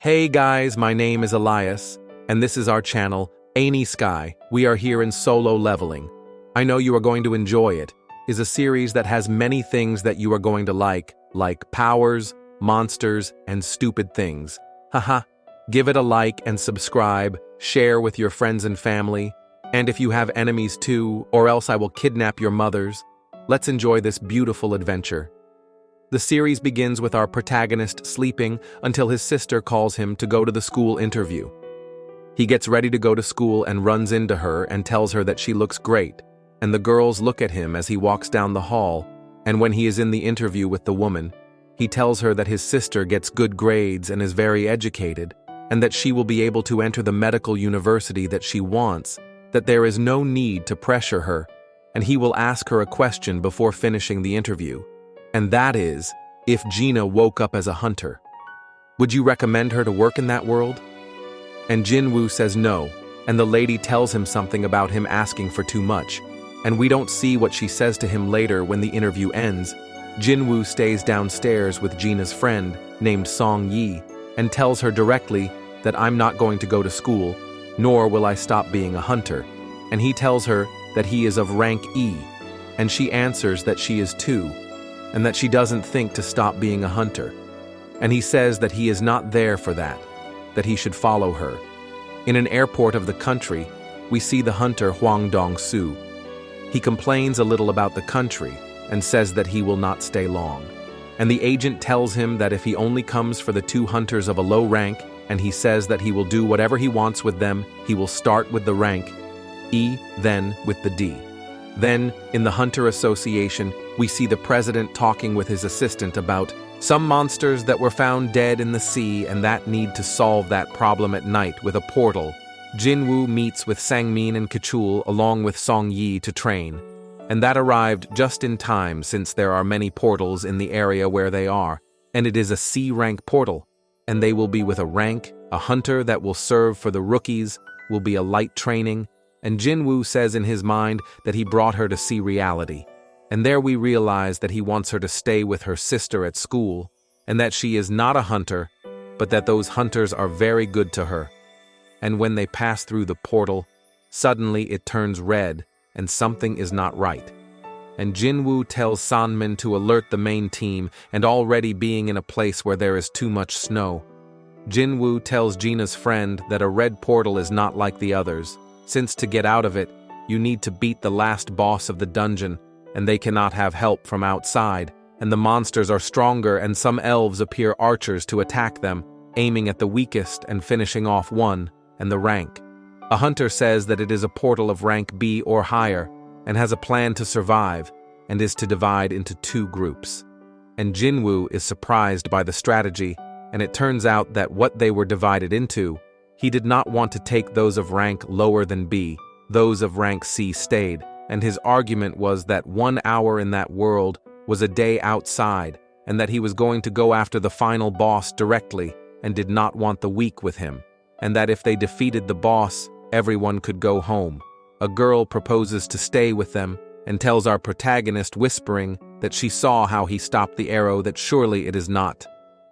Hey guys, my name is Elias, and this is our channel, Any Sky. We are here in solo leveling. I know you are going to enjoy it. It's a series that has many things that you are going to like powers, monsters, and stupid things. Haha. Give it a like and subscribe, share with your friends and family, and if you have enemies too, or else I will kidnap your mothers. Let's enjoy this beautiful adventure. The series begins with our protagonist sleeping until his sister calls him to go to the school interview. He gets ready to go to school and runs into her and tells her that she looks great, and the girls look at him as he walks down the hall, and when he is in the interview with the woman, he tells her that his sister gets good grades and is very educated, and that she will be able to enter the medical university that she wants, that there is no need to pressure her, and he will ask her a question before finishing the interview. And that is, if Gina woke up as a hunter. Would you recommend her to work in that world? And Jin-Woo says no, and the lady tells him something about him asking for too much, and we don't see what she says to him later when the interview ends. Jin-Woo stays downstairs with Gina's friend, named Song-Yi, and tells her directly that I'm not going to go to school, nor will I stop being a hunter, and he tells her that he is of rank E, and she answers that she is too, and that she doesn't think to stop being a hunter. And he says that he is not there for that he should follow her. In an airport of the country, we see the hunter Hwang Dong-soo. He complains a little about the country and says that he will not stay long. And the agent tells him that if he only comes for the two hunters of a low rank, and he says that he will do whatever he wants with them, he will start with the rank E, then with the D. Then, in the Hunter Association, we see the president talking with his assistant about some monsters that were found dead in the sea and that need to solve that problem at night with a portal. Jin-Woo meets with Sang-min and Kachul along with Song-Yi to train. And that arrived just in time since there are many portals in the area where they are, and it is a C-rank portal, and they will be with a hunter that will serve for the rookies, will be a light training, and Jin-Woo says in his mind that he brought her to see reality. And there we realize that he wants her to stay with her sister at school, and that she is not a hunter, but that those hunters are very good to her. And when they pass through the portal, suddenly it turns red, and something is not right. And Jin-Woo tells San-min to alert the main team, and already being in a place where there is too much snow. Jin-Woo tells Gina's friend that a red portal is not like the others, since to get out of it, you need to beat the last boss of the dungeon, and they cannot have help from outside, and the monsters are stronger and some elves appear archers to attack them, aiming at the weakest and finishing off one, and the rank. A hunter says that it is a portal of rank B or higher, and has a plan to survive, and is to divide into two groups. And Jin-Woo is surprised by the strategy, and it turns out that what they were divided into, he did not want to take those of rank lower than B, those of rank C stayed, and his argument was that 1 hour in that world was a day outside, and that he was going to go after the final boss directly, and did not want the weak with him, and that if they defeated the boss, everyone could go home. A girl proposes to stay with them, and tells our protagonist whispering that she saw how he stopped the arrow that surely it is not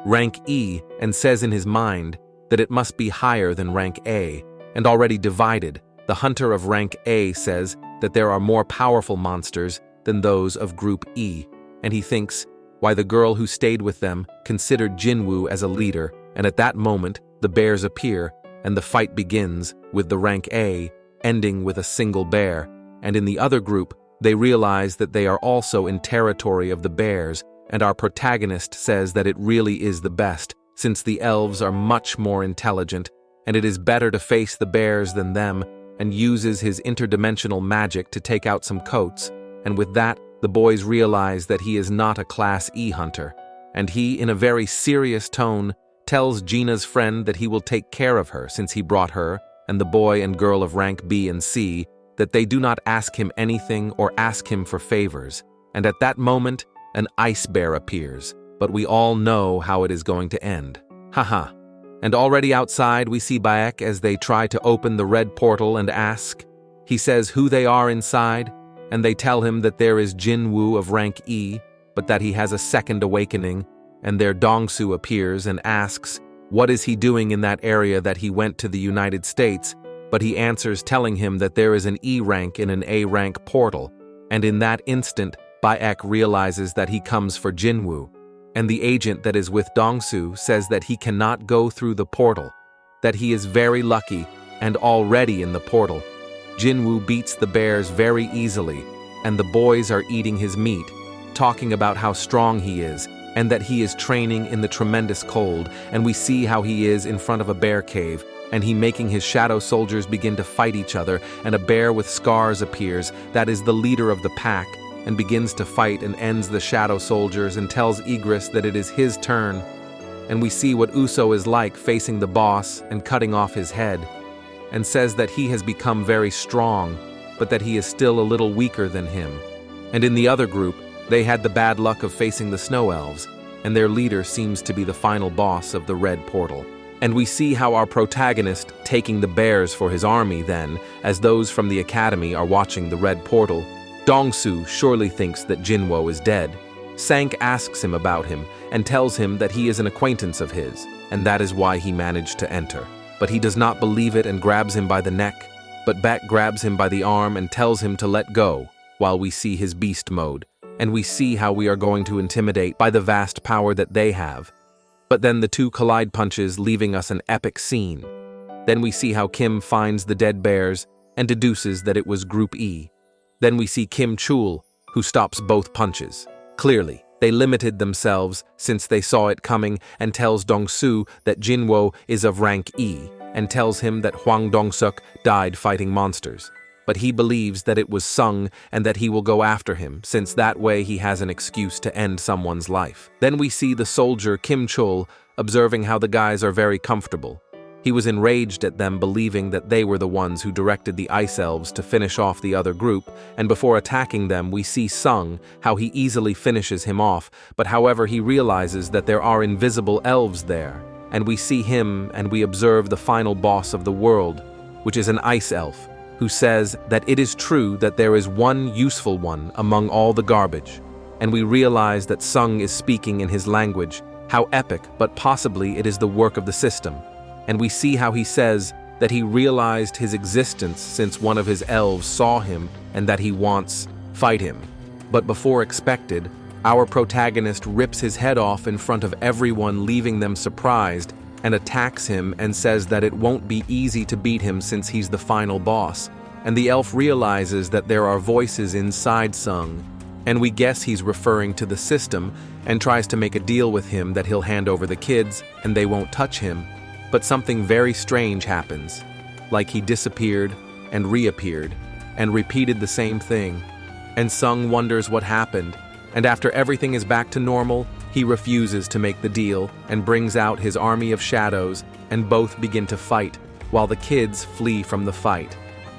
rank E, and says in his mind that it must be higher than rank A, and already divided, the hunter of rank A says that there are more powerful monsters than those of group E, and he thinks why the girl who stayed with them considered Jin-Woo as a leader, and at that moment the bears appear, and the fight begins with the rank A ending with a single bear, and in the other group they realize that they are also in territory of the bears, and our protagonist says that it really is the best, since the elves are much more intelligent, and it is better to face the bears than them, and uses his interdimensional magic to take out some coats, and with that, the boys realize that he is not a Class E hunter, and he, in a very serious tone, tells Gina's friend that he will take care of her since he brought her, and the boy and girl of rank B and C, that they do not ask him anything or ask him for favors, and at that moment, an ice bear appears, but we all know how it is going to end. Haha. And already outside we see Baek as they try to open the red portal and ask. He says who they are inside, and they tell him that there is Jin-Woo of rank E, but that he has a second awakening, and their Dong-soo appears and asks What is he doing in that area that he went to the United States? But he answers telling him that there is an E rank in an A rank portal, and in that instant, Baek realizes that he comes for Jin-Woo, and the agent that is with Dong-soo says that he cannot go through the portal, that he is very lucky and already in the portal. Jin-Woo beats the bears very easily, and the boys are eating his meat, talking about how strong he is, and that he is training in the tremendous cold, and we see how he is in front of a bear cave, and he making his shadow soldiers begin to fight each other, and a bear with scars appears, that is the leader of the pack, and begins to fight and ends the shadow soldiers and tells Igris that it is his turn. And we see what Uso is like facing the boss and cutting off his head, and says that he has become very strong, but that he is still a little weaker than him. And in the other group, they had the bad luck of facing the snow elves, and their leader seems to be the final boss of the red portal. And we see how our protagonist taking the bears for his army then, as those from the academy are watching the red portal. Dong-soo surely thinks that Jin-Woo is dead. Sank asks him about him and tells him that he is an acquaintance of his, and that is why he managed to enter. But he does not believe it and grabs him by the neck, but Baek grabs him by the arm and tells him to let go, while we see his beast mode, and we see how we are going to intimidate by the vast power that they have. But then the two collide punches, leaving us an epic scene. Then we see how Kim finds the dead bears and deduces that it was Group E. Then we see Kim Chul, who stops both punches. Clearly, they limited themselves since they saw it coming, and tells Dong-soo that Jin-Woo is of rank E, and tells him that Hwang Dong-suk died fighting monsters. But he believes that it was Sung and that he will go after him, since that way he has an excuse to end someone's life. Then we see the soldier Kim Chul observing how the guys are very comfortable. He was enraged at them, believing that they were the ones who directed the ice elves to finish off the other group, and before attacking them we see Sung, how he easily finishes him off, but however he realizes that there are invisible elves there, and we see him and we observe the final boss of the world, which is an ice elf, who says that it is true that there is one useful one among all the garbage, and we realize that Sung is speaking in his language, how epic, but possibly it is the work of the system. And we see how he says that he realized his existence since one of his elves saw him and that he wants fight him. But before expected, our protagonist rips his head off in front of everyone, leaving them surprised, and attacks him and says that it won't be easy to beat him since he's the final boss. And the elf realizes that there are voices inside Sung, and we guess he's referring to the system, and tries to make a deal with him that he'll hand over the kids and they won't touch him. But something very strange happens, like he disappeared and reappeared and repeated the same thing. And Sung wonders what happened, and after everything is back to normal, he refuses to make the deal and brings out his army of shadows, and both begin to fight, while the kids flee from the fight.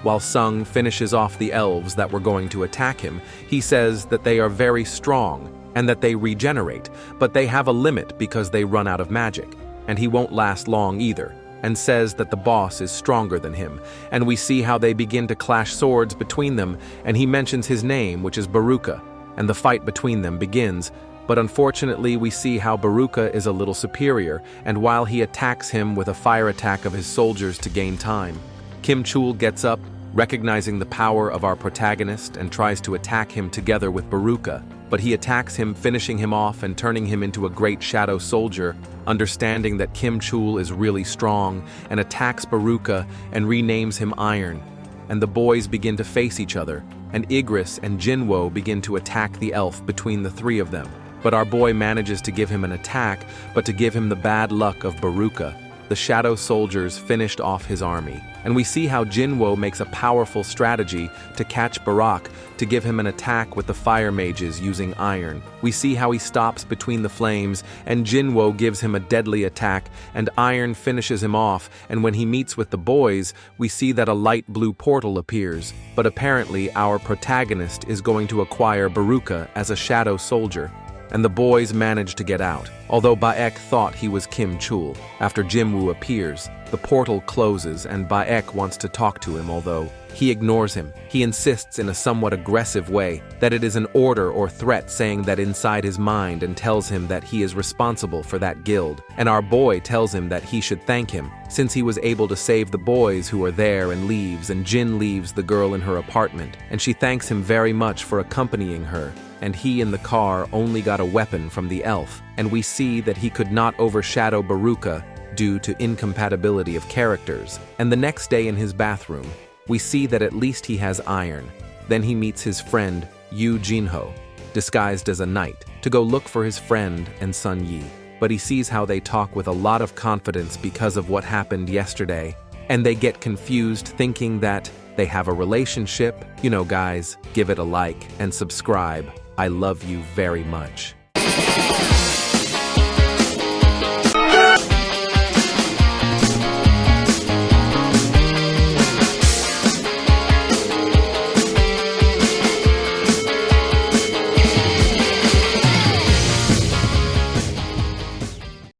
While Sung finishes off the elves that were going to attack him, he says that they are very strong and that they regenerate, but they have a limit because they run out of magic. And he won't last long either, and says that the boss is stronger than him, and we see how they begin to clash swords between them, and he mentions his name, which is Baruka, and the fight between them begins, but unfortunately we see how Baruka is a little superior, and while he attacks him with a fire attack of his soldiers to gain time, Kim Chul gets up, recognizing the power of our protagonist, and tries to attack him together with Baruka, but he attacks him, finishing him off and turning him into a great shadow soldier, understanding that Kim Chul is really strong, and attacks Baruka and renames him Iron. And the boys begin to face each other, and Igris and Jin-Woo begin to attack the elf between the three of them. But our boy manages to give him an attack, but to give him the bad luck of Baruka, the shadow soldiers finished off his army. And we see how Jin-Woo makes a powerful strategy to catch Barak, to give him an attack with the fire mages using iron. We see how he stops between the flames, and Jin-Woo gives him a deadly attack, and iron finishes him off, and when he meets with the boys, we see that a light blue portal appears. But apparently our protagonist is going to acquire Baruka as a shadow soldier, and the boys manage to get out. although Baek thought he was Kim Chul. After Jin-Woo appears, the portal closes and Baek wants to talk to him, although he ignores him. He insists in a somewhat aggressive way that it is an order or threat, saying that inside his mind, and tells him that he is responsible for that guild. And our boy tells him that he should thank him, since he was able to save the boys who are there, and leaves, and Jin leaves the girl in her apartment, and she thanks him very much for accompanying her. And he in the car only got a weapon from the elf, and we see that he could not overshadow Baruka due to incompatibility of characters. And the next day in his bathroom, we see that at least he has iron. Then he meets his friend, Yu Jinho, disguised as a knight, to go look for his friend and Sun Yi. But he sees how they talk with a lot of confidence because of what happened yesterday, and they get confused thinking that they have a relationship. You know, guys, give it a like and subscribe. I love you very much.